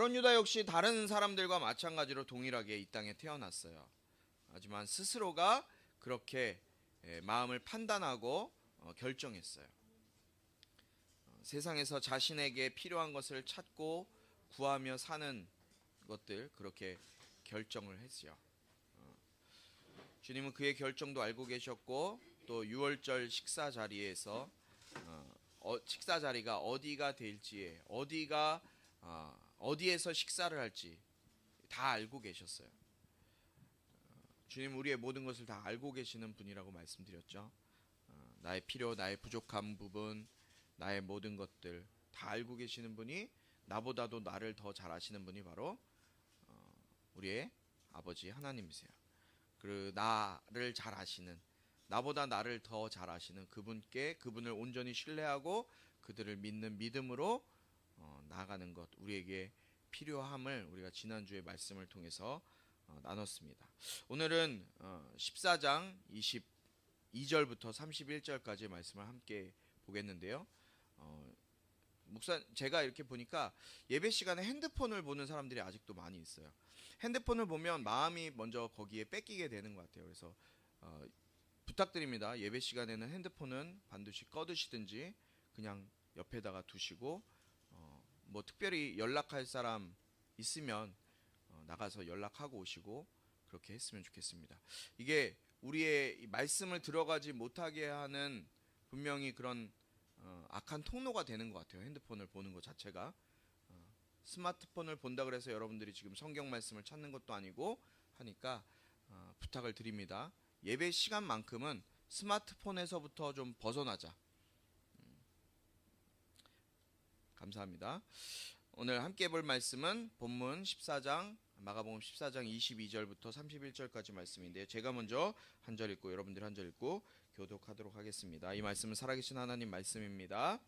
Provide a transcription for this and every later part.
아론 유다 역시 다른 사람들과 마찬가지로 동일하게 이 땅에 태어났어요. 하지만 스스로가 그렇게 마음을 판단하고 결정했어요. 세상에서 자신에게 필요한 것을 찾고 구하며 사는 것들, 그렇게 결정을 했죠. 주님은 그의 결정도 알고 계셨고, 또 유월절 식사 자리에서 식사 자리가 어디가 될지에, 어디에서 식사를 할지 다 알고 계셨어요. 주님 우리의 모든 것을 다 알고 계시는 분이라고 말씀드렸죠. 나의 필요, 나의 부족한 부분, 나의 모든 것들 다 알고 계시는 분이, 나보다도 나를 더 잘 아시는 분이 바로 우리의 아버지 하나님이세요. 그 나를 잘 아시는, 나보다 나를 더 잘 아시는 그분을 온전히 신뢰하고 그들을 믿는 믿음으로 나아가는 것, 우리에게 필요함을 우리가 지난주의 말씀을 통해서 나눴습니다. 오늘은 14장 22절부터 31절까지 말씀을 함께 보겠는데요. 제가 이렇게 보니까 예배 시간에 핸드폰을 보는 사람들이 아직도 많이 있어요. 핸드폰을 보면 마음이 먼저 거기에 뺏기게 되는 것 같아요. 그래서 부탁드립니다. 예배 시간에는 핸드폰은 반드시 꺼두시든지 그냥 옆에다가 두시고, 뭐 특별히 연락할 사람 있으면 나가서 연락하고 오시고 그렇게 했으면 좋겠습니다. 이게 우리의 말씀을 들어가지 못하게 하는 분명히 그런 악한 통로가 되는 것 같아요. 핸드폰을 보는 것 자체가. 스마트폰을 본다 그래서 여러분들이 지금 성경 말씀을 찾는 것도 아니고 하니까 부탁을 드립니다. 예배 시간만큼은 스마트폰에서부터 좀 벗어나자. 감사합니다. 오늘 함께 볼 말씀은 본문 14장, 마가복음 14장 22절부터 31절까지 말씀인데요. 제가 먼저 한 절 읽고 여러분들 한 절 읽고 교독하도록 하겠습니다. 이 말씀은 살아계신 하나님 말씀입니다.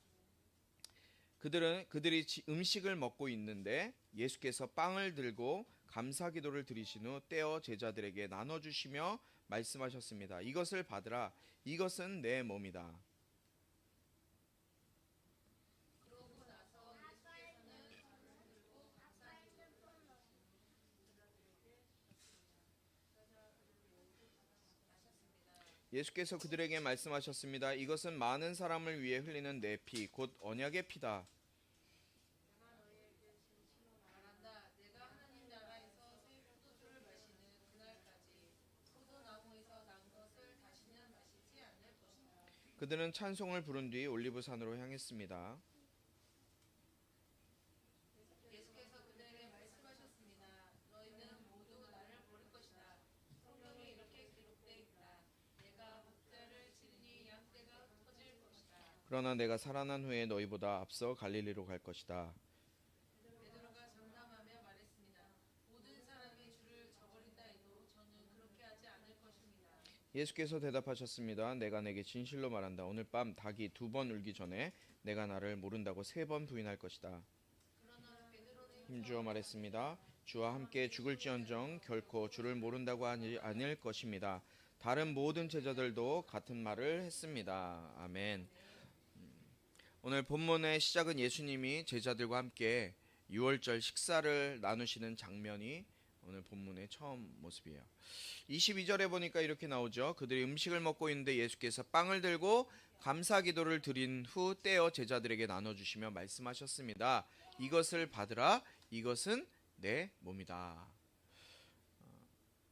그들이 음식을 먹고 있는데 예수께서 빵을 들고 감사기도를 드리신 후 떼어 제자들에게 나눠주시며 말씀하셨습니다. 이것을 받으라. 이것은 내 몸이다. 예수께서 그들에게 말씀하셨습니다. 이것은 많은 사람을 위해 흘리는 내 피, 곧 언약의 피다. 그들은 찬송을 부른 뒤 올리브산으로 향했습니다. 그러나 내가 살아난 후에 너희보다 앞서 갈릴리로 갈 것이다. 예수께서 대답하셨습니다. 내가 내게 진실로 말한다. 오늘 밤 닭이 2번 울기 전에 내가 나를 모른다고 3번 부인할 것이다. 힘주어 말했습니다. 주와 함께 죽을지언정 결코 주를 모른다고 하지 않을 것입니다. 다른 모든 제자들도 같은 말을 했습니다. 아멘. 오늘 본문의 시작은 예수님이 제자들과 함께 유월절 식사를 나누시는 장면이 오늘 본문의 처음 모습이에요. 22절에 보니까 이렇게 나오죠. 그들이 음식을 먹고 있는데 예수께서 빵을 들고 감사기도를 드린 후 떼어 제자들에게 나눠주시며 말씀하셨습니다. 이것을 받으라. 이것은 내 몸이다.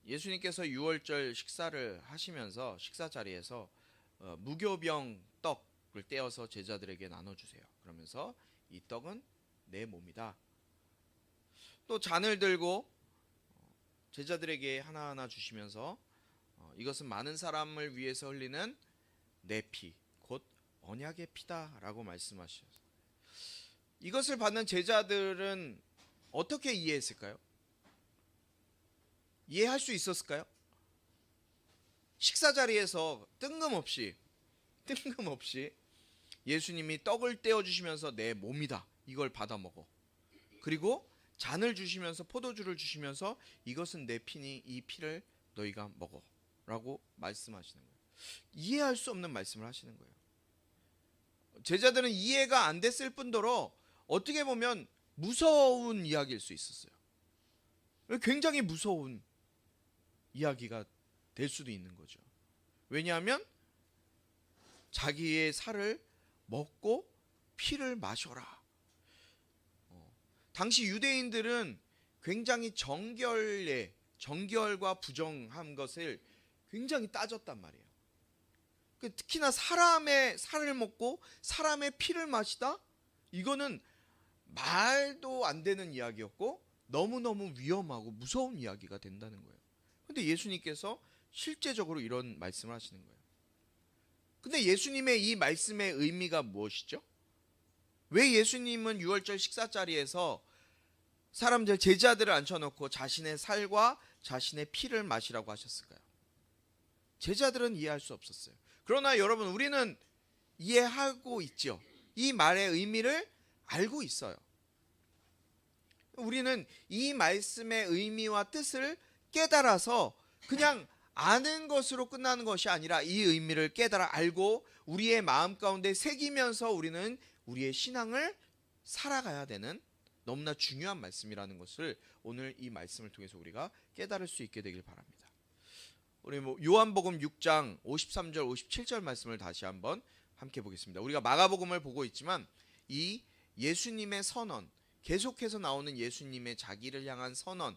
예수님께서 유월절 식사를 하시면서 식사 자리에서 무교병 떡을 떼어서 제자들에게 나눠주세요. 그러면서 이 떡은 내 몸이다. 또 잔을 들고 제자들에게 하나하나 주시면서 이것은 많은 사람을 위해서 흘리는 내 피, 곧 언약의 피다라고 말씀하셨어요. 이것을 받는 제자들은 어떻게 이해했을까요? 이해할 수 있었을까요? 식사 자리에서 뜬금없이 예수님이 떡을 떼어 주시면서 내 몸이다. 이걸 받아 먹어. 그리고 잔을 주시면서 포도주를 주시면서 이것은 내 피니 이 피를 너희가 먹어 라고 말씀하시는 거예요. 이해할 수 없는 말씀을 하시는 거예요. 제자들은 이해가 안 됐을 뿐더러 어떻게 보면 무서운 이야기일 수 있었어요. 굉장히 무서운 이야기가 될 수도 있는 거죠. 왜냐하면 자기의 살을 먹고 피를 마셔라. 당시 유대인들은 굉장히 정결과 부정한 것을 굉장히 따졌단 말이에요. 특히나 사람의 살을 먹고 사람의 피를 마시다? 이거는 말도 안 되는 이야기였고 너무너무 위험하고 무서운 이야기가 된다는 거예요. 근데 예수님께서 실제적으로 이런 말씀을 하시는 거예요. 근데 예수님의 이 말씀의 의미가 무엇이죠? 왜 예수님은 유월절 식사 자리에서 사람들 제자들을 앉혀놓고 자신의 살과 자신의 피를 마시라고 하셨을까요? 제자들은 이해할 수 없었어요. 그러나 여러분, 우리는 이해하고 있죠. 이 말의 의미를 알고 있어요. 우리는 이 말씀의 의미와 뜻을 깨달아서 그냥 아는 것으로 끝나는 것이 아니라 이 의미를 깨달아 알고 우리의 마음 가운데 새기면서 우리는 우리의 신앙을 살아가야 되는 너무나 중요한 말씀이라는 것을 오늘 이 말씀을 통해서 우리가 깨달을 수 있게 되길 바랍니다. 우리 요한복음 6장 53절 57절 말씀을 다시 한번 함께 보겠습니다. 우리가 마가복음을 보고 있지만 이 예수님의 선언, 계속해서 나오는 예수님의 자기를 향한 선언,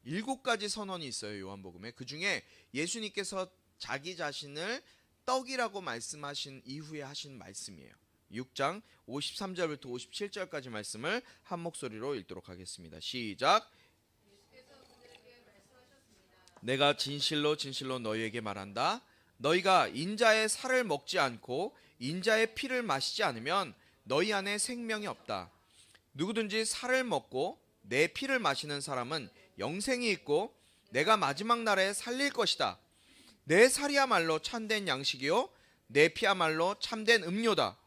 7가지 선언이 있어요. 요한복음에. 그 중에 예수님께서 자기 자신을 떡이라고 말씀하신 이후에 하신 말씀이에요. 6장 53절부터 57절까지 말씀을 한 목소리로 읽도록 하겠습니다. 시작. 내가 진실로 진실로 너희에게 말한다. 너희가 인자의 살을 먹지 않고 인자의 피를 마시지 않으면 너희 안에 생명이 없다. 누구든지 살을 먹고 내 피를 마시는 사람은 영생이 있고 내가 마지막 날에 살릴 것이다. 내 살이야말로 참된 양식이요 내 피야말로 참된 음료다.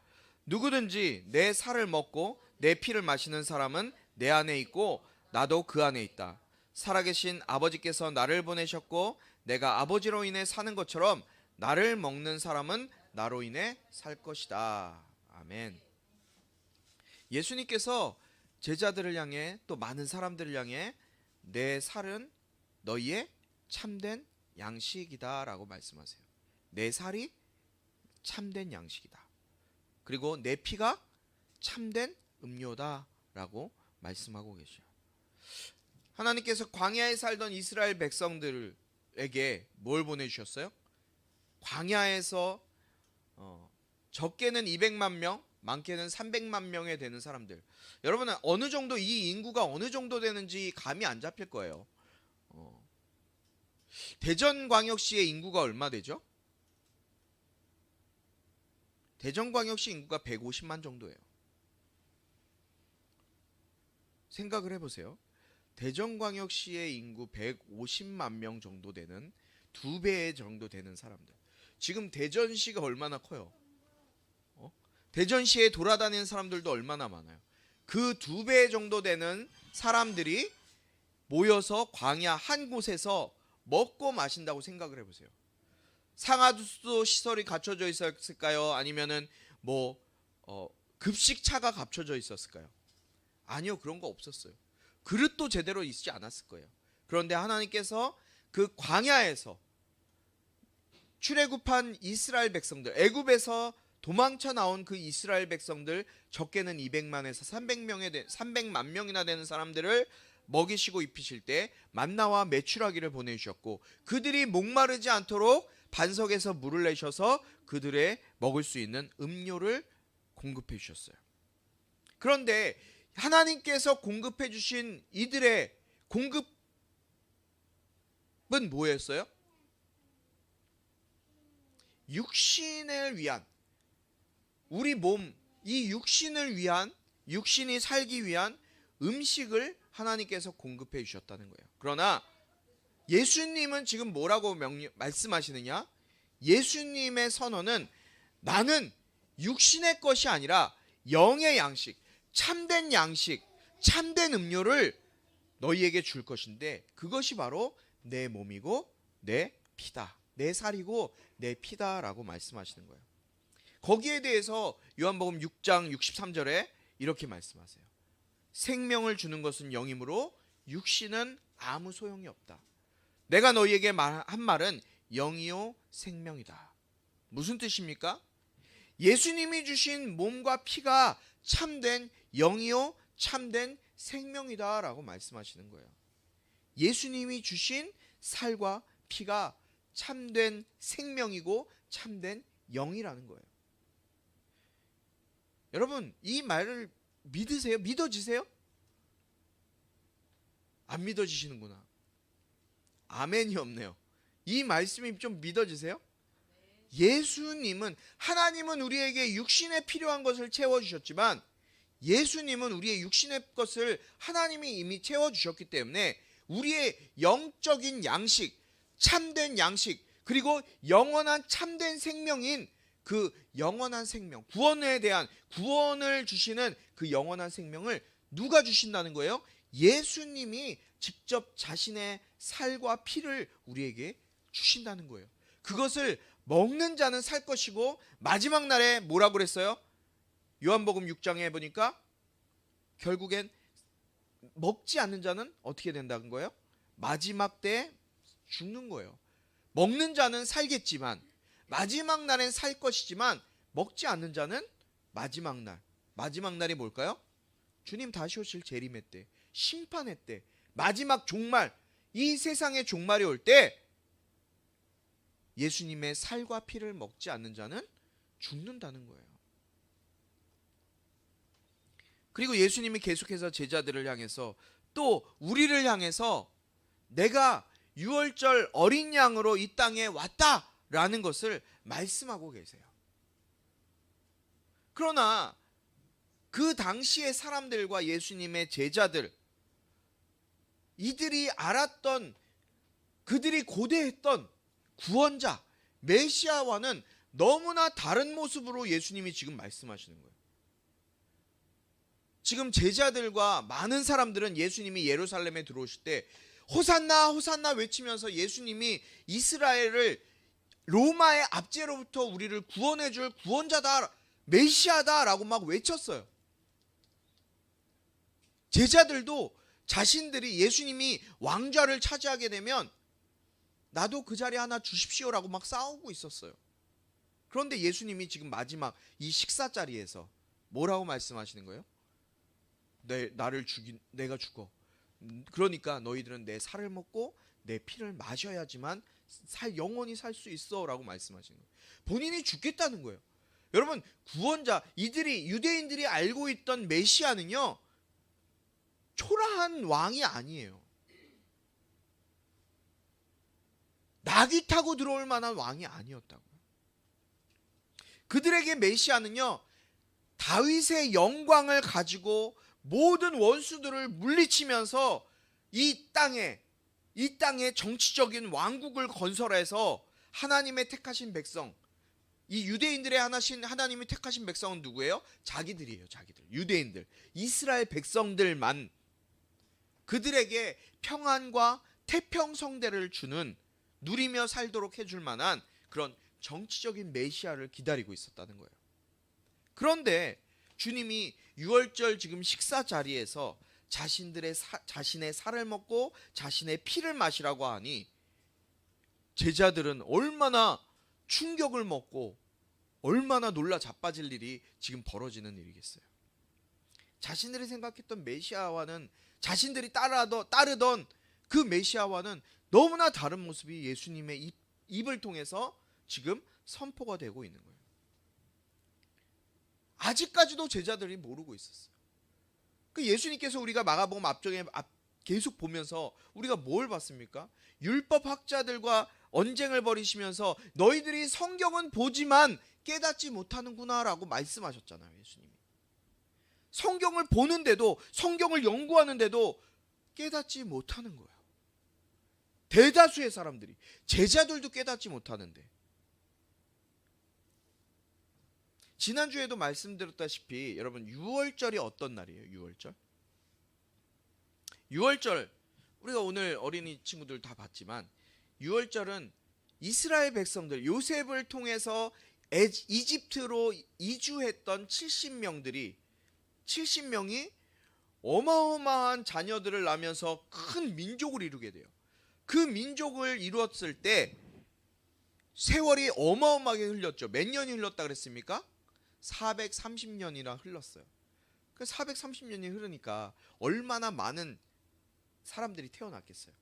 누구든지 내 살을 먹고 내 피를 마시는 사람은 내 안에 있고 나도 그 안에 있다. 살아계신 아버지께서 나를 보내셨고 내가 아버지로 인해 사는 것처럼 나를 먹는 사람은 나로 인해 살 것이다. 아멘. 예수님께서 제자들을 향해 또 많은 사람들을 향해 내 살은 너희의 참된 양식이다 라고 말씀하세요. 내 살이 참된 양식이다. 그리고 내 피가 참된 음료다 라고 말씀하고 계셔요. 하나님께서 광야에 살던 이스라엘 백성들에게 뭘 보내주셨어요? 광야에서 적게는 200만 명, 많게는 300만 명에 되는 사람들. 여러분은 어느 정도 이 인구가 어느 정도 되는지 감이 안 잡힐 거예요. 대전광역시의 인구가 얼마 되죠? 대전광역시 인구가 150만 정도예요. 생각을 해보세요. 대전광역시의 인구 150만 명 정도 되는 2배 정도 되는 사람들. 지금 대전시가 얼마나 커요? 대전시에 돌아다니는 사람들도 얼마나 많아요? 그 2배 정도 되는 사람들이 모여서 광야 한 곳에서 먹고 마신다고 생각을 해보세요. 상하수도 시설이 갖춰져 있었을까요? 아니면은 급식차가 갖춰져 있었을까요? 아니요, 그런 거 없었어요. 그릇도 제대로 있지 않았을 거예요. 그런데 하나님께서 그 광야에서 출애굽한 이스라엘 백성들, 애굽에서 도망쳐 나온 그 이스라엘 백성들 적게는 200만에서 300만 명이나 되는 사람들을 먹이시고 입히실 때 만나와 메추라기를 보내주셨고 그들이 목마르지 않도록 반석에서 물을 내셔서 그들의 먹을 수 있는 음료를 공급해 주셨어요. 그런데 하나님께서 공급해 주신 이들의 공급은 뭐였어요? 육신을 위한, 우리 몸, 이 육신을 위한, 육신이 살기 위한 음식을 하나님께서 공급해 주셨다는 거예요. 그러나 예수님은 지금 뭐라고 말씀하시느냐? 예수님의 선언은 나는 육신의 것이 아니라 영의 양식, 참된 양식, 참된 음료를 너희에게 줄 것인데 그것이 바로 내 몸이고 내 피다. 내 살이고 내 피다라고 말씀하시는 거예요. 거기에 대해서 요한복음 6장 63절에 이렇게 말씀하세요. 생명을 주는 것은 영이므로 육신은 아무 소용이 없다. 내가 너희에게 한 말은 영이요 생명이다. 무슨 뜻입니까? 예수님이 주신 몸과 피가 참된 영이요 참된 생명이다 라고 말씀하시는 거예요. 예수님이 주신 살과 피가 참된 생명이고 참된 영이라는 거예요. 여러분, 이 말을 믿으세요? 믿어지세요? 안 믿어지시는구나. 아멘이 없네요. 이 말씀이 좀 믿어지세요? 예수님은, 하나님은 우리에게 육신에 필요한 것을 채워주셨지만 예수님은 우리의 육신의 것을 하나님이 이미 채워주셨기 때문에 우리의 영적인 양식, 참된 양식, 그리고 영원한 참된 생명인 그 영원한 생명, 구원에 대한 구원을 주시는 그 영원한 생명을 누가 주신다는 거예요? 예수님이 직접 자신의 살과 피를 우리에게 주신다는 거예요. 그것을 먹는 자는 살 것이고 마지막 날에 뭐라고 그랬어요? 요한복음 6장에 보니까 결국엔 먹지 않는 자는 어떻게 된다는 거예요? 마지막 때에 죽는 거예요. 먹는 자는 살겠지만 마지막 날엔 살 것이지만 먹지 않는 자는 마지막 날이 뭘까요? 주님 다시 오실 재림의 때, 심판의 때, 마지막 종말, 이 세상의 종말이 올 때 예수님의 살과 피를 먹지 않는 자는 죽는다는 거예요. 그리고 예수님이 계속해서 제자들을 향해서 또 우리를 향해서 내가 유월절 어린 양으로 이 땅에 왔다라는 것을 말씀하고 계세요. 그러나 그 당시의 사람들과 예수님의 제자들, 이들이 알았던, 그들이 고대했던 구원자 메시아와는 너무나 다른 모습으로 예수님이 지금 말씀하시는 거예요. 지금 제자들과 많은 사람들은 예수님이 예루살렘에 들어오실 때 호산나 호산나 외치면서 예수님이 이스라엘을 로마의 압제로부터 우리를 구원해 줄 구원자다, 메시아다 라고 막 외쳤어요. 제자들도 자신들이 예수님이 왕좌를 차지하게 되면 나도 그 자리 하나 주십시오라고 막 싸우고 있었어요. 그런데 예수님이 지금 마지막 이 식사 자리에서 뭐라고 말씀하시는 거예요? 내가 죽어. 그러니까 너희들은 내 살을 먹고 내 피를 마셔야지만 영원히 살 수 있어 라고 말씀하시는 거예요. 본인이 죽겠다는 거예요. 여러분, 구원자, 유대인들이 알고 있던 메시아는요, 초라한 왕이 아니에요. 나귀 타고 들어올 만한 왕이 아니었다고요. 그들에게 메시아는요, 다윗의 영광을 가지고 모든 원수들을 물리치면서 이 땅에 정치적인 왕국을 건설해서 하나님의 택하신 백성, 이 유대인들의 하나님이 택하신 백성은 누구예요? 자기들이에요. 자기들, 유대인들, 이스라엘 백성들만 그들에게 평안과 태평성대를 주는, 누리며 살도록 해줄 만한 그런 정치적인 메시아를 기다리고 있었다는 거예요. 그런데 주님이 유월절 지금 식사 자리에서 자신의 살을 먹고 자신의 피를 마시라고 하니 제자들은 얼마나 충격을 먹고 얼마나 놀라 자빠질 일이 지금 벌어지는 일이겠어요. 자신들이 생각했던 메시아와는, 자신들이 따르던 그 메시아와는 너무나 다른 모습이 예수님의 입을 통해서 지금 선포가 되고 있는 거예요. 아직까지도 제자들이 모르고 있었어요. 그 예수님께서 우리가 마가복음 앞쪽에 계속 보면서 우리가 뭘 봤습니까? 율법 학자들과 언쟁을 벌이시면서 너희들이 성경은 보지만 깨닫지 못하는구나 라고 말씀하셨잖아요. 예수님이 성경을 보는데도, 성경을 연구하는데도 깨닫지 못하는 거예요. 대다수의 사람들이, 제자들도 깨닫지 못하는데, 지난주에도 말씀드렸다시피 여러분, 유월절이 어떤 날이에요? 유월절 우리가 오늘 어린이 친구들 다 봤지만 유월절은 이스라엘 백성들, 요셉을 통해서 이집트로 이주했던 70명이 어마어마한 자녀들을 낳으면서 큰 민족을 이루게 돼요. 그 민족을 이루었을 때 세월이 어마어마하게 흘렸죠. 몇 년이 흘렀다 그랬습니까? 430년이나 흘렀어요. 그 430년이 흐르니까 얼마나 많은 사람들이 태어났겠어요.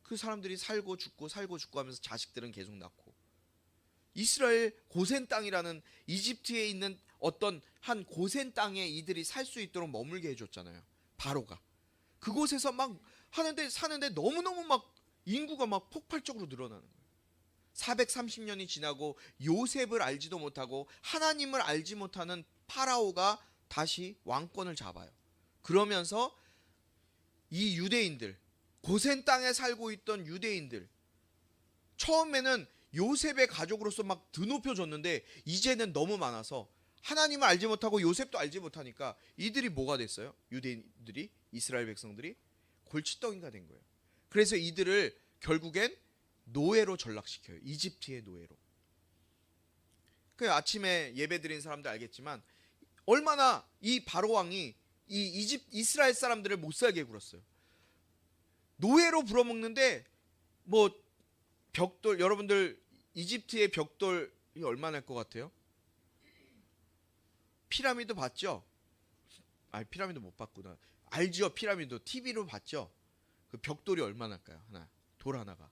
그 사람들이 살고 죽고 하면서 자식들은 계속 낳고, 이스라엘 고센 땅이라는 이집트에 있는 어떤 한 고센 땅에 이들이 살 수 있도록 머물게 해줬잖아요. 바로가 그곳에서 막 사는데 너무너무 막 인구가 막 폭발적으로 늘어나는 거예요. 430년이 지나고 요셉을 알지도 못하고 하나님을 알지 못하는 파라오가 다시 왕권을 잡아요. 그러면서 이 유대인들, 고센 땅에 살고 있던 유대인들, 처음에는 요셉의 가족으로서 막 드높여줬는데 이제는 너무 많아서 하나님을 알지 못하고 요셉도 알지 못하니까 이들이 뭐가 됐어요? 유대인들이, 이스라엘 백성들이 골칫덩이가 된 거예요. 그래서 이들을 결국엔 노예로 전락시켜요. 이집트의 노예로. 그 아침에 예배드린 사람들 알겠지만 얼마나 이 바로 왕이 이 이스라엘 사람들을 못 살게 굴었어요. 노예로 불어먹는데 뭐 벽돌, 여러분들 이집트의 벽돌이 얼마나 할 것 같아요? 피라미드 봤죠? 아니, 피라미드 못 봤구나. 알죠? 피라미드 TV로 봤죠? 그 벽돌이 얼마나 할까요? 돌 하나가.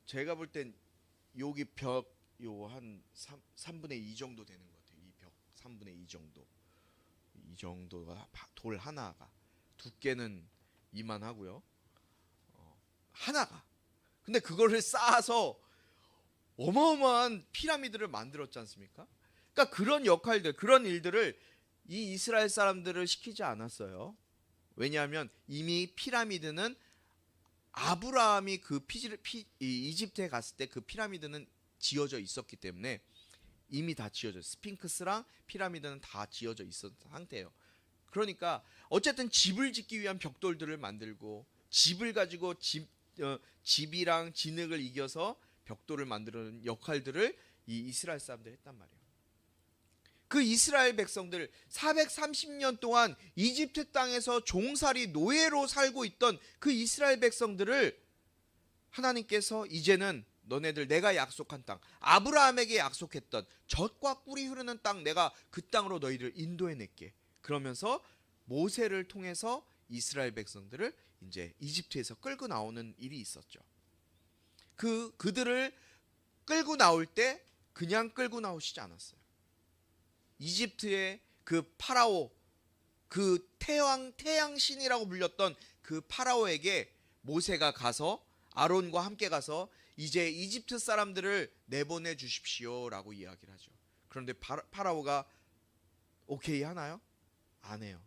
제가 볼 땐 여기 벽 요 한 3분의 2 정도 되는 것 같아요. 이 벽 3분의 2 정도. 이 정도가 돌 하나가. 두께는 이만하고요. 하나가. 근데 그거를 쌓아서 어마어마한 피라미드를 만들었지 않습니까? 그러니까 그런 역할들, 그런 일들을 이 이스라엘 사람들을 시키지 않았어요. 왜냐하면 이미 피라미드는 아브라함이 이집트에 갔을 때 그 피라미드는 지어져 있었기 때문에 이미 다 지어져, 스핑크스랑 피라미드는 다 지어져 있었던 상태예요. 그러니까 어쨌든 집을 짓기 위한 벽돌들을 만들고, 집을 가지고 집이랑 진흙을 이겨서 벽돌을 만드는 역할들을 이 이스라엘 사람들이 했단 말이에요. 그 이스라엘 백성들 430년 동안 이집트 땅에서 종살이 노예로 살고 있던 그 이스라엘 백성들을 하나님께서 이제는 너네들 내가 약속한 땅, 아브라함에게 약속했던 젖과 꿀이 흐르는 땅, 내가 그 땅으로 너희를 인도해낼게. 그러면서 모세를 통해서 이스라엘 백성들을 이제 이집트에서 끌고 나오는 일이 있었죠. 그들을 끌고 나올 때 그냥 끌고 나오시지 않았어요. 이집트의 그 파라오, 그 태양신이라고 불렸던 그 파라오에게 모세가 가서 아론과 함께 가서 이제 이집트 사람들을 내보내 주십시오라고 이야기를 하죠. 그런데 파라오가 오케이 하나요? 안 해요.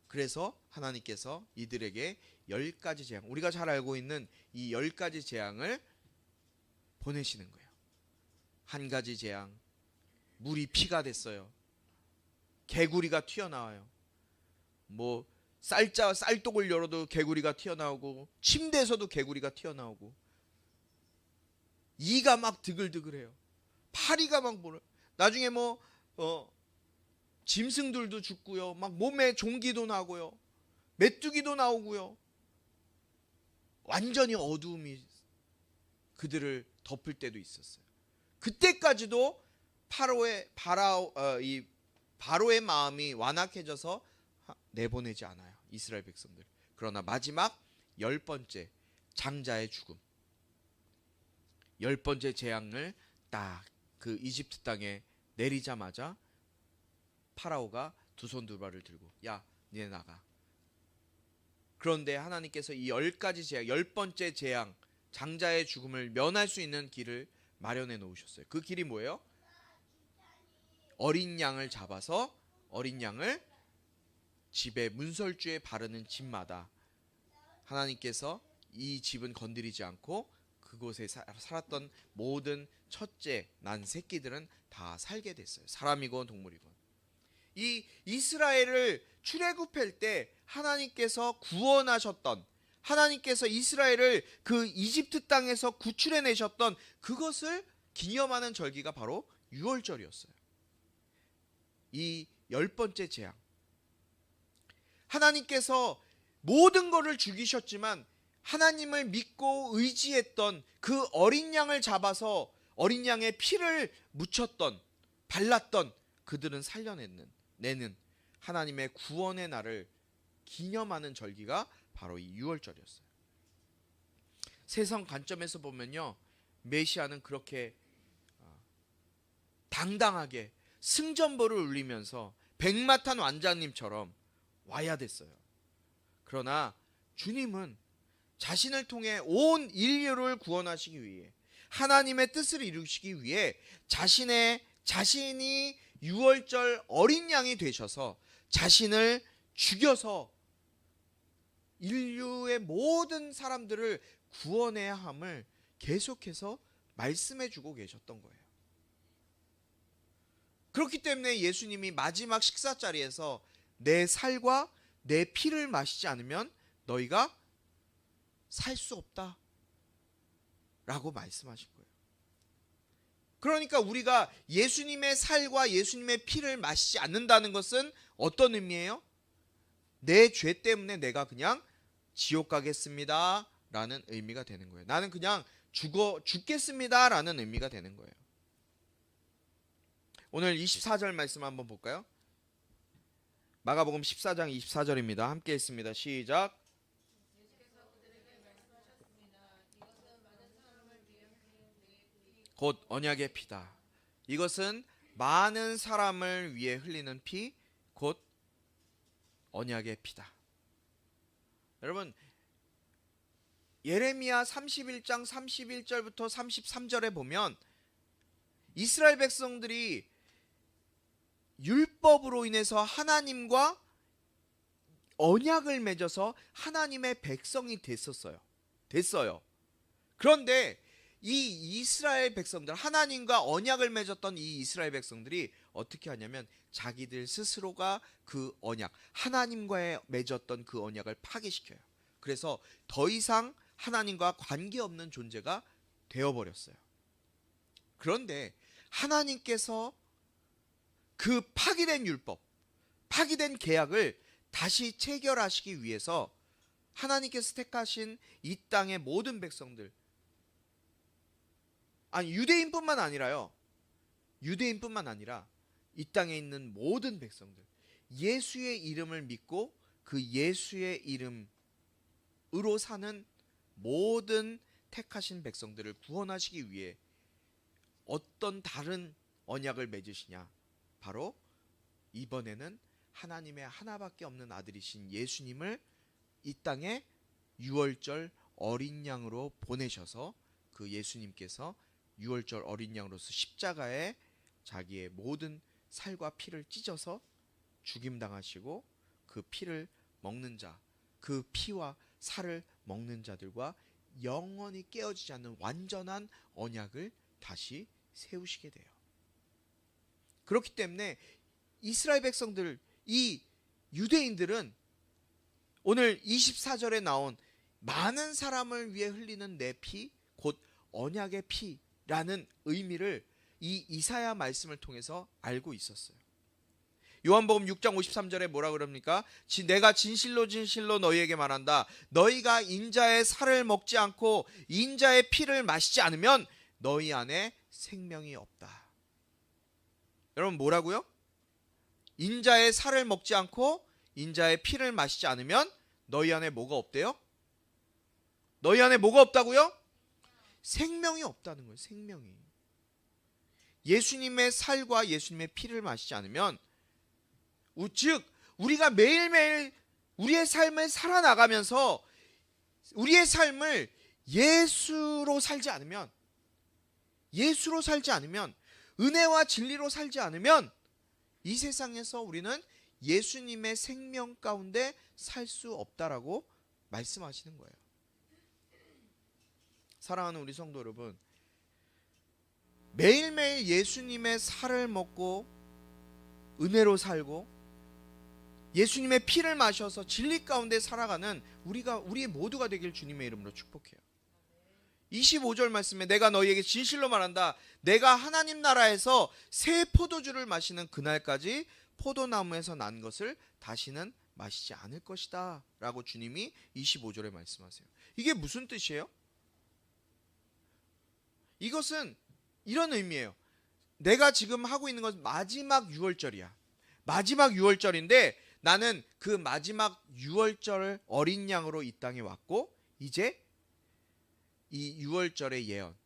그래서 하나님께서 이들에게 10가지 재앙, 우리가 잘 알고 있는 이 10가지 재앙을 보내시는 거예요. 한 가지 재앙, 물이 피가 됐어요. 개구리가 튀어나와요. 뭐 쌀독을 열어도 개구리가 튀어나오고, 침대에서도 개구리가 튀어나오고, 이가 막 드글드글해요. 파리가 막 보여. 나중에 짐승들도 죽고요. 막 몸에 종기도 나고요. 메뚜기도 나오고요. 완전히 어두움이 그들을 덮을 때도 있었어요. 그때까지도 바로의 마음이 완악해져서 내보내지 않아요. 이스라엘 백성들. 그러나 마지막 10번째 장자의 죽음, 10번째 재앙을 딱 그 이집트 땅에 내리자마자 파라오가 두 손 두 발을 들고 야, 니네 나가. 그런데 하나님께서 이 10가지 재앙, 10번째 재앙, 장자의 죽음을 면할 수 있는 길을 마련해 놓으셨어요. 그 길이 뭐예요? 어린 양을 잡아서 어린 양을 집에 문설주에 바르는 집마다 하나님께서 이 집은 건드리지 않고 그곳에 살았던 모든 첫째 난 새끼들은 다 살게 됐어요. 사람이건 동물이건. 이 이스라엘을 출애굽할 때 하나님께서 구원하셨던, 하나님께서 이스라엘을 그 이집트 땅에서 구출해 내셨던 그것을 기념하는 절기가 바로 유월절이었어요. 이 10번째 재앙. 하나님께서 모든 것을 죽이셨지만 하나님을 믿고 의지했던 그 어린 양을 잡아서 어린 양의 피를 묻혔던, 발랐던 그들은 살려내는 하나님의 구원의 날을 기념하는 절기가 바로 이 유월절이었어요. 세상 관점에서 보면요, 메시아는 그렇게 당당하게 승전보를 울리면서 백마탄 왕자님처럼 와야 됐어요. 그러나 주님은 자신을 통해 온 인류를 구원하시기 위해, 하나님의 뜻을 이루시기 위해 자신이 유월절 어린 양이 되셔서 자신을 죽여서 인류의 모든 사람들을 구원해야 함을 계속해서 말씀해 주고 계셨던 거예요. 그렇기 때문에 예수님이 마지막 식사 자리에서 내 살과 내 피를 마시지 않으면 너희가 살 수 없다 라고 말씀하신 거예요. 그러니까 우리가 예수님의 살과 예수님의 피를 마시지 않는다는 것은 어떤 의미예요? 내 죄 때문에 내가 그냥 지옥 가겠습니다 라는 의미가 되는 거예요. 나는 그냥 죽겠습니다 라는 의미가 되는 거예요. 오늘 24절 말씀 한번 볼까요? 마가복음 14장 24절입니다. 함께 읽습니다. 시작. 곧 언약의 피다. 이것은 많은 사람을 위해 흘리는 피, 곧 언약의 피다. 여러분, 예레미야 31장 31절부터 33절에 보면 이스라엘 백성들이 율법으로 인해서 하나님과 언약을 맺어서 하나님의 백성이 됐어요. 그런데 이 이스라엘 백성들, 하나님과 언약을 맺었던 이 이스라엘 백성들이 어떻게 하냐면 자기들 스스로가 그 언약, 하나님과의 맺었던 그 언약을 파괴시켜요. 그래서 더 이상 하나님과 관계없는 존재가 되어버렸어요. 그런데 하나님께서 그 파기된 율법, 파기된 계약을 다시 체결하시기 위해서 하나님께서 택하신 이 땅의 모든 백성들, 유대인뿐만 아니라 이 땅에 있는 모든 백성들, 예수의 이름을 믿고 그 예수의 이름으로 사는 모든 택하신 백성들을 구원하시기 위해 어떤 다른 언약을 맺으시냐? 바로 이번에는 하나님의 하나밖에 없는 아들이신 예수님을 이 땅에 유월절 어린 양으로 보내셔서 그 예수님께서 유월절 어린 양으로서 십자가에 자기의 모든 살과 피를 찢어서 죽임당하시고 그 피를 먹는 자, 그 피와 살을 먹는 자들과 영원히 깨어지지 않는 완전한 언약을 다시 세우시게 돼요. 그렇기 때문에 이스라엘 백성들, 이 유대인들은 오늘 24절에 나온 많은 사람을 위해 흘리는 내 피, 곧 언약의 피라는 의미를 이 이사야 말씀을 통해서 알고 있었어요. 요한복음 6장 53절에 뭐라 그럽니까? 내가 진실로 진실로 너희에게 말한다. 너희가 인자의 살을 먹지 않고 인자의 피를 마시지 않으면 너희 안에 생명이 없다. 여러분 뭐라고요? 인자의 살을 먹지 않고 인자의 피를 마시지 않으면 너희 안에 뭐가 없대요? 너희 안에 뭐가 없다고요? 생명이 없다는 거예요. 생명이. 예수님의 살과 예수님의 피를 마시지 않으면, 즉 우리가 매일매일 우리의 삶을 살아나가면서 우리의 삶을 예수로 살지 않으면, 은혜와 진리로 살지 않으면 이 세상에서 우리는 예수님의 생명 가운데 살 수 없다라고 말씀하시는 거예요. 사랑하는 우리 성도 여러분, 매일매일 예수님의 살을 먹고 은혜로 살고 예수님의 피를 마셔서 진리 가운데 살아가는 우리 모두가 되길 주님의 이름으로 축복해요. 25절 말씀에 내가 너희에게 진실로 말한다. 내가 하나님 나라에서 새 포도주를 마시는 그날까지 포도나무에서 난 것을 다시는 마시지 않을 것이다 라고 주님이 25절에 말씀하세요. 이게 무슨 뜻이에요? 이것은 이런 의미예요. 내가 지금 하고 있는 것은 마지막 유월절이야. 마지막 유월절인데 나는 그 마지막 유월절 어린 양으로 이 땅에 왔고, 이제 이 유월절의 예언,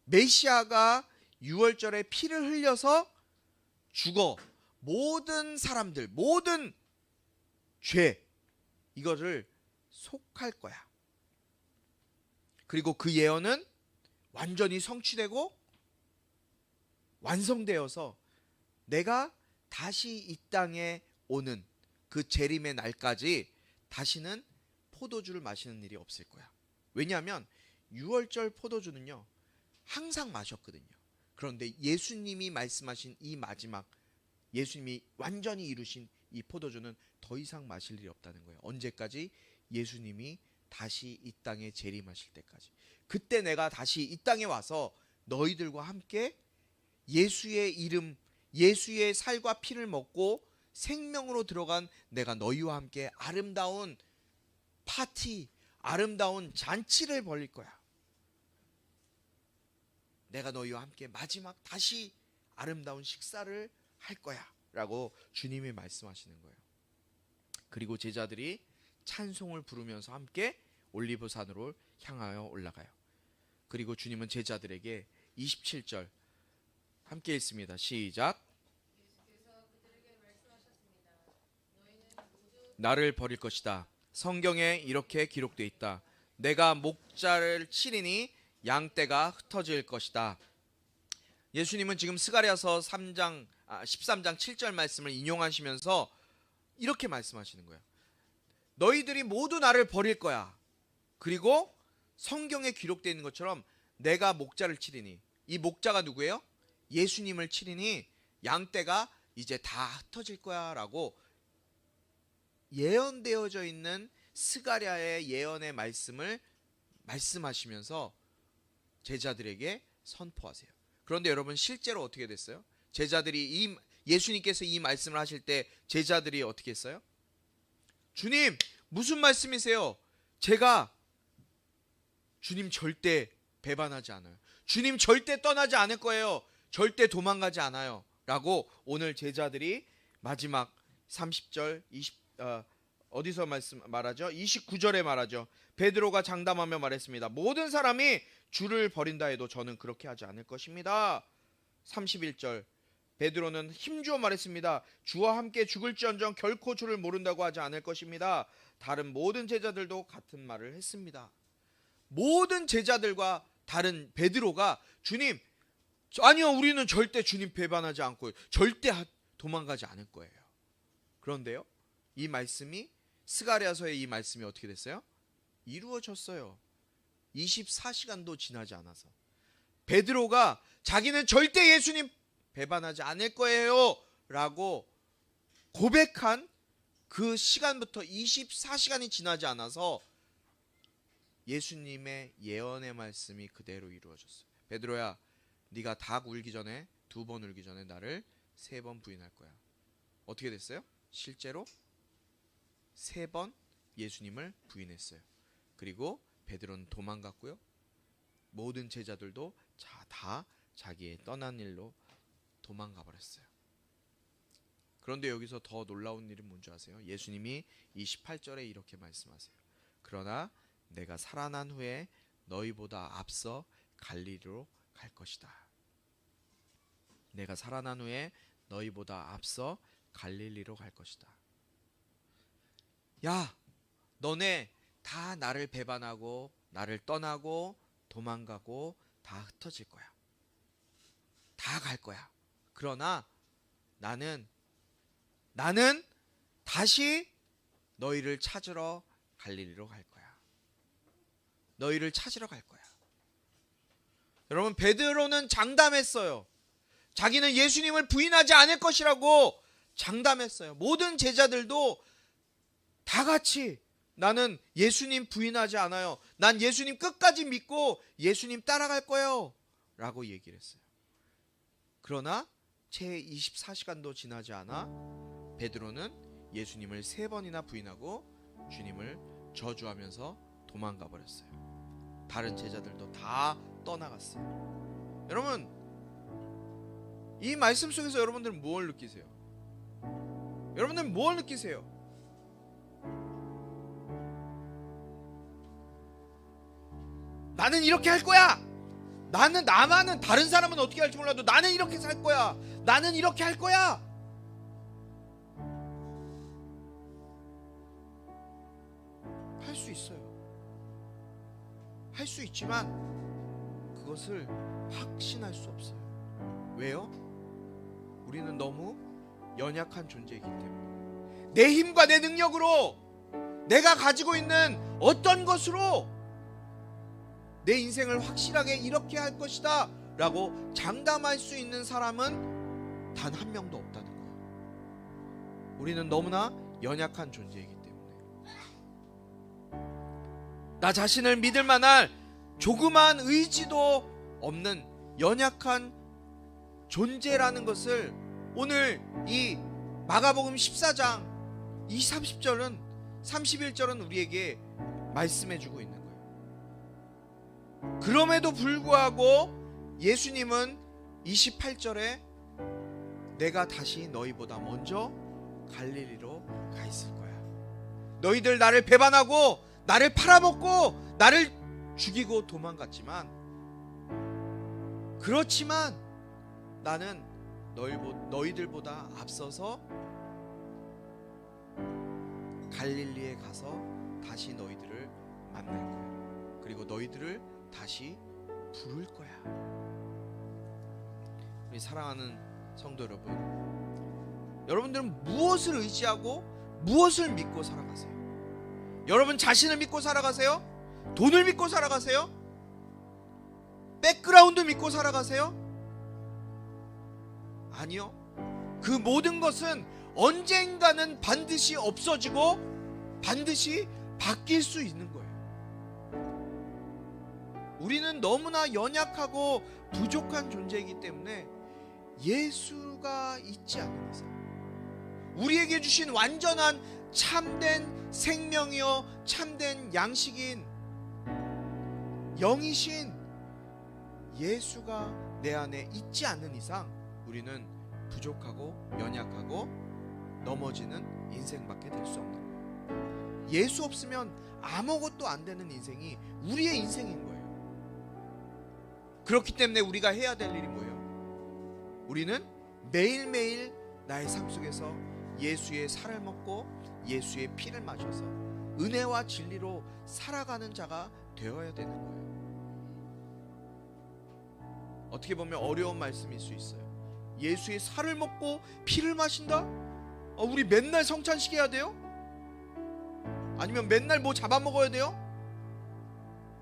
메시아가 유월절에 피를 흘려서 죽어 모든 사람들, 모든 죄, 이거를 속할 거야. 그리고 그 예언은 완전히 성취되고 완성되어서 내가 다시 이 땅에 오는 그 재림의 날까지 다시는 포도주를 마시는 일이 없을 거야. 왜냐하면 유월절 포도주는요 항상 마셨거든요. 그런데 예수님이 말씀하신 이 마지막, 예수님이 완전히 이루신 이 포도주는 더 이상 마실 일이 없다는 거예요. 언제까지? 예수님이 다시 이 땅에 재림하실 때까지. 그때 내가 다시 이 땅에 와서 너희들과 함께 예수의 이름, 예수의 살과 피를 먹고 생명으로 들어간 내가 너희와 함께 아름다운 파티, 아름다운 잔치를 벌릴 거야. 내가 너희와 함께 마지막 다시 아름다운 식사를 할 거야 라고 주님이 말씀하시는 거예요. 그리고 제자들이 찬송을 부르면서 함께 올리브산으로 향하여 올라가요. 그리고 주님은 제자들에게 27절 함께 읽습니다. 시작. 나를 버릴 것이다. 성경에 이렇게 기록되어 있다. 내가 목자를 치리니 양떼가 흩어질 것이다. 예수님은 지금 스가랴서 13장 7절 말씀을 인용하시면서 이렇게 말씀하시는 거예요. 너희들이 모두 나를 버릴 거야. 그리고 성경에 기록되어 있는 것처럼 내가 목자를 치리니, 이 목자가 누구예요? 예수님을 치리니 양떼가 이제 다 흩어질 거야 라고 예언되어져 있는 스가랴의 예언의 말씀을 말씀하시면서 제자들에게 선포하세요. 그런데 여러분 실제로 어떻게 됐어요? 제자들이 예수님께서 이 말씀을 하실 때 제자들이 어떻게 했어요? 주님 무슨 말씀이세요? 제가 주님 절대 배반하지 않아요. 주님 절대 떠나지 않을 거예요. 절대 도망가지 않아요 라고 오늘 제자들이 마지막 30절 어디서 말하죠? 29절에 말하죠. 베드로가 장담하며 말했습니다. 모든 사람이 주를 버린다 해도 저는 그렇게 하지 않을 것입니다. 31절 베드로는 힘주어 말했습니다. 주와 함께 죽을지언정 결코 주를 모른다고 하지 않을 것입니다. 다른 모든 제자들도 같은 말을 했습니다. 모든 제자들과 다른 베드로가 주님, 아니요 우리는 절대 주님 배반하지 않고 절대 도망가지 않을 거예요. 그런데요 이 말씀이 스가랴서의 이 말씀이 어떻게 됐어요? 이루어졌어요. 24시간도 지나지 않아서 베드로가 자기는 절대 예수님 배반하지 않을 거예요 라고 고백한 그 시간부터 24시간이 지나지 않아서 예수님의 예언의 말씀이 그대로 이루어졌어요. 베드로야 네가 닭 울기 전에 2번 울기 전에 나를 3번 부인할 거야. 어떻게 됐어요? 실제로 3번 예수님을 부인했어요. 그리고 베드로는 도망갔고요. 모든 제자들도 다 자기의 떠난 일로 도망가 버렸어요. 그런데 여기서 더 놀라운 일은 뭔지 아세요? 예수님이 28절에 이렇게 말씀하세요. 그러나 내가 살아난 후에 너희보다 앞서 갈릴리로 갈 것이다. 내가 살아난 후에 너희보다 앞서 갈릴리로 갈 것이다. 야, 너네 다 나를 배반하고 나를 떠나고 도망가고 다 흩어질 거야. 다 갈 거야. 그러나 나는 다시 너희를 찾으러 갈릴리로 갈 거야. 너희를 찾으러 갈 거야. 여러분 베드로는 장담했어요. 자기는 예수님을 부인하지 않을 것이라고 장담했어요. 모든 제자들도 다 같이 나는 예수님 부인하지 않아요. 난 예수님 끝까지 믿고 예수님 따라갈 거예요 라고 얘기를 했어요. 그러나 채 24시간도 지나지 않아 베드로는 예수님을 3번이나 부인하고 주님을 저주하면서 도망가 버렸어요. 다른 제자들도 다 떠나갔어요. 여러분, 이 말씀 속에서 여러분들은 무엇을 느끼세요? 여러분들은 무엇을 느끼세요? 나는 이렇게 할 거야. 나만은 다른 사람은 어떻게 할지 몰라도 나는 이렇게 살 거야. 나는 이렇게 할 거야. 할 수 있어요. 할 수 있지만 그것을 확신할 수 없어요. 왜요? 우리는 너무 연약한 존재이기 때문에. 내 힘과 내 능력으로, 내가 가지고 있는 어떤 것으로 내 인생을 확실하게 이렇게 할 것이다 라고 장담할 수 있는 사람은 단 한 명도 없다는 거예요. 우리는 너무나 연약한 존재이기 때문에. 나 자신을 믿을 만한 조그만 의지도 없는 연약한 존재라는 것을 오늘 이 마가복음 14장 30절은 31절은 우리에게 말씀해주고 있는 거예요. 그럼에도 불구하고 예수님은 28절에 내가 다시 너희보다 먼저 갈릴리로 가 있을 거야. 너희들 나를 배반하고 나를 팔아먹고 나를 죽이고 도망갔지만, 그렇지만 나는 너희들보다 앞서서 갈릴리에 가서 다시 너희들을 만날 거야. 그리고 너희들을 다시 부를 거야. 우리 사랑하는 성도 여러분, 여러분들은 무엇을 의지하고 무엇을 믿고 살아가세요? 여러분 자신을 믿고 살아가세요? 돈을 믿고 살아가세요? 백그라운드 믿고 살아가세요? 아니요. 그 모든 것은 언젠가는 반드시 없어지고 반드시 바뀔 수 있는 거예요. 우리는 너무나 연약하고 부족한 존재이기 때문에 예수가 있지 않은 이상, 우리에게 주신 완전한 참된 생명이요 참된 양식인 영이신 예수가 내 안에 있지 않는 이상 우리는 부족하고 연약하고 넘어지는 인생밖에 될 수 없는 거예요. 예수 없으면 아무것도 안 되는 인생이 우리의 인생인 거예요. 그렇기 때문에 우리가 해야 될 일이 뭐예요? 우리는 매일매일 나의 삶 속에서 예수의 살을 먹고 예수의 피를 마셔서 은혜와 진리로 살아가는 자가 되어야 되는 거예요. 어떻게 보면 어려운 말씀일 수 있어요. 예수의 살을 먹고 피를 마신다? 우리 맨날 성찬식 해야 돼요? 아니면 맨날 뭐 잡아먹어야 돼요?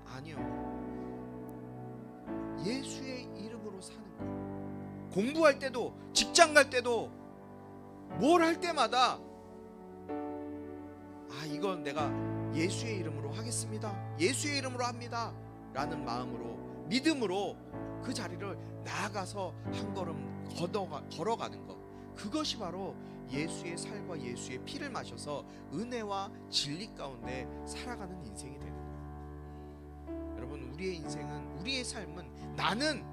아니요. 예수의 이름으로 사는 거예요. 공부할 때도, 직장 갈 때도, 뭘 할 때마다 이건 내가 예수의 이름으로 하겠습니다, 예수의 이름으로 합니다 라는 마음으로, 믿음으로 그 자리를 나아가서 한 걸음 걸어가는 것, 그것이 바로 예수의 살과 예수의 피를 마셔서 은혜와 진리 가운데 살아가는 인생이 되는 거예요. 여러분, 우리의 인생은, 우리의 삶은, 나는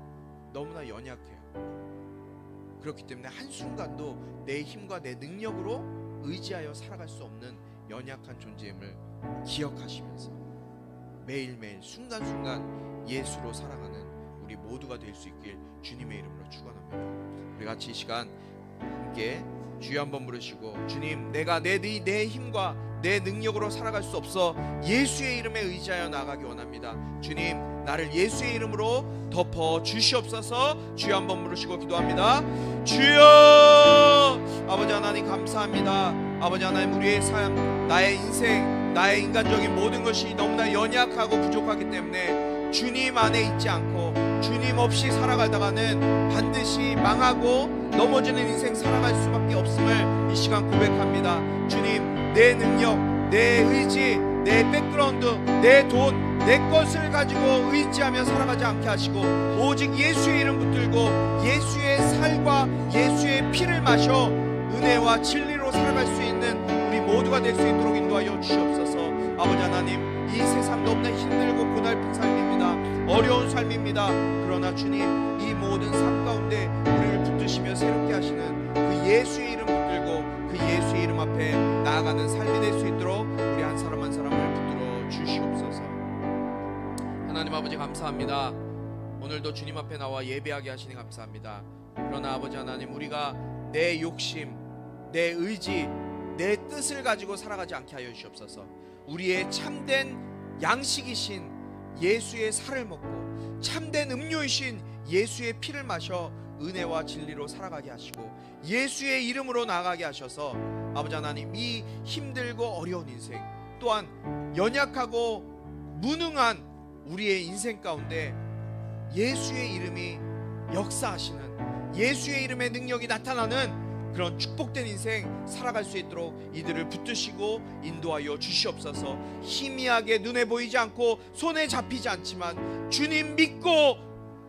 너무나 연약해요. 그렇기 때문에 한순간도 내 힘과 내 능력으로 의지하여 살아갈 수 없는 연약한 존재임을 기억하시면서 매일매일 순간순간 예수로 살아가는 우리 모두가 될 수 있길 주님의 이름으로 축원합니다. 우리 같이 이 시간 함께 주여 한번 부르시고, 주님, 내가 내 힘과 내 능력으로 살아갈 수 없어 예수의 이름에 의지하여 나아가기 원합니다. 주님, 나를 예수의 이름으로 덮어 주시옵소서. 주여 한번 부르시고 기도합니다. 주여! 아버지 하나님 감사합니다. 아버지 하나님, 우리의 삶, 나의 인생, 나의 인간적인 모든 것이 너무나 연약하고 부족하기 때문에 주님 안에 있지 않고 주님 없이 살아가다가는 반드시 망하고 넘어지는 인생 살아갈 수밖에 없음을 이 시간 고백합니다. 주님, 내 능력, 내 의지, 내 백그라운드, 내 돈, 내 것을 가지고 의지하며 살아가지 않게 하시고 오직 예수의 이름 붙들고 예수의 살과 예수의 피를 마셔 은혜와 진리로 살아갈 수 있는 우리 모두가 될 수 있도록 인도하여 주시옵소서. 아버지 하나님, 이 세상 너무나 힘들고 고달픈 삶입니다. 어려운 삶입니다. 그러나 주님, 이 모든 삶 가운데 우리를 붙드시며 새롭게 하시는 그 예수의 이름 붙들고 그 예수의 이름 앞에 나아가는 삶이 될 수 있도록 우리 한 사람 한 사람을 붙들어 주시옵소서. 하나님 아버지 감사합니다. 오늘도 주님 앞에 나와 예배하게 하시니 감사합니다. 그러나 아버지 하나님, 우리가 내 욕심, 내 의지, 내 뜻을 가지고 살아가지 않게 하여 주시옵소서. 우리의 참된 양식이신 예수의 살을 먹고 참된 음료이신 예수의 피를 마셔 은혜와 진리로 살아가게 하시고 예수의 이름으로 나아가게 하셔서 아버지 하나님, 이 힘들고 어려운 인생 또한 연약하고 무능한 우리의 인생 가운데 예수의 이름이 역사하시는, 예수의 이름의 능력이 나타나는 그런 축복된 인생 살아갈 수 있도록 이들을 붙드시고 인도하여 주시옵소서. 희미하게 눈에 보이지 않고 손에 잡히지 않지만 주님 믿고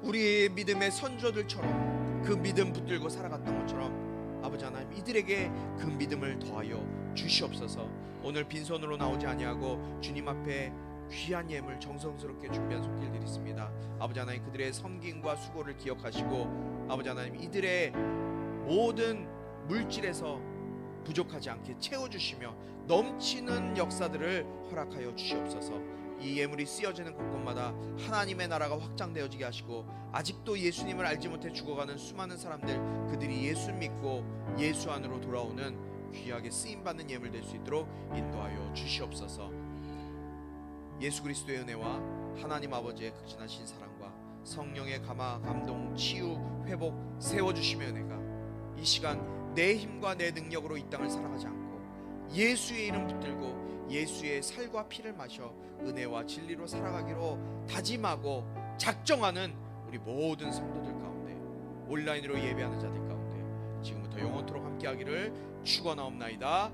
우리의 믿음의 선조들처럼 그 믿음 붙들고 살아갔던 것처럼 아버지 하나님, 이들에게 그 믿음을 더하여 주시옵소서. 오늘 빈손으로 나오지 아니하고 주님 앞에 귀한 예물 정성스럽게 준비한 손길들이 있습니다. 아버지 하나님, 그들의 섬김과 수고를 기억하시고 아버지 하나님, 이들의 모든 물질에서 부족하지 않게 채워주시며 넘치는 역사들을 허락하여 주시옵소서. 이 예물이 쓰여지는 곳곳마다 하나님의 나라가 확장되어지게 하시고 아직도 예수님을 알지 못해 죽어가는 수많은 사람들, 그들이 예수 믿고 예수 안으로 돌아오는 귀하게 쓰임받는 예물 될 수 있도록 인도하여 주시옵소서. 예수 그리스도의 은혜와 하나님 아버지의 극진하신 사랑과 성령의 감화, 감동, 치유, 회복, 세워주심의 은혜가 이 시간 내 힘과 내 능력으로 이 땅을 살아가지 않고 예수의 이름 붙들고 예수의 살과 피를 마셔 은혜와 진리로 살아가기로 다짐하고 작정하는 우리 모든 성도들 가운데, 온라인으로 예배하는 자들 가운데 지금부터 영원토록 함께하기를 축원하옵나이다.